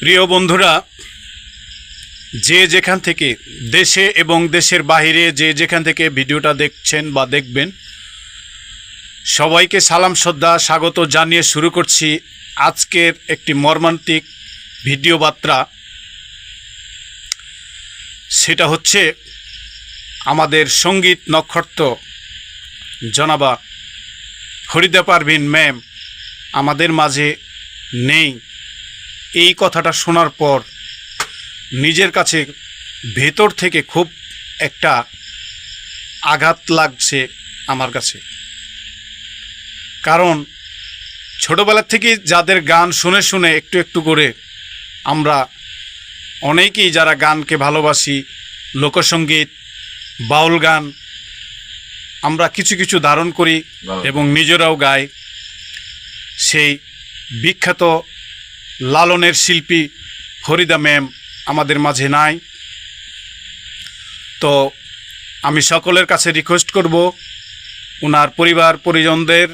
প্রিয় বন্ধুরা, যে যেখান থেকে দেশে এবং দেশের বাইরে যে যেখান থেকে ভিডিওটা দেখছেন বা দেখবেন, সবাইকে সালাম শ্রদ্ধা স্বাগত জানিয়ে শুরু করছি আজকের একটি মর্মান্তিক ভিডিও বার্তা। সেটা হচ্ছে আমাদের সঙ্গীত নক্ষত্র জনাবা ফরিদা পারভিন ম্যাম আমাদের মাঝে নেই। এই কথাটা শোনার পর নিজের কাছে ভেতর থেকে খুব একটা আঘাত লাগছে আমার কাছে। কারণ ছোটোবেলা থেকে যাদের গান শুনে শুনে একটু একটু করে আমরা অনেকেই যারা গানকে ভালোবাসি, লোকসঙ্গীত, বাউল গান আমরা কিছু কিছু ধারণ করি এবং নিজেরাও গাই। সেই বিখ্যাত লালনের শিল্পী ফরিদা ম্যাম আমাদের মাঝে নাই। তো আমি সকলের কাছে রিকোয়েস্ট করব, ওনার পরিবার পরিজনদের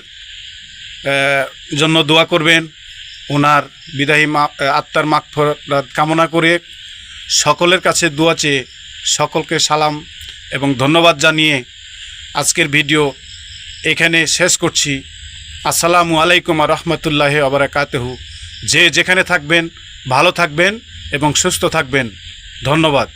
জন্য দোয়া করবেন। ওনার বিদায়ী আত্মার মাগফিরাত কামনা করে সকলের কাছে দোয়া চেয়ে সকলকে সালাম এবং ধন্যবাদ জানিয়ে আজকের ভিডিও এখানে শেষ করছি। আসসালামু আলাইকুম ওয়া রাহমাতুল্লাহি ওয়া বারাকাতুহু। যে যেখানে থাকবেন ভালো থাকবেন এবং সুস্থ থাকবেন। ধন্যবাদ।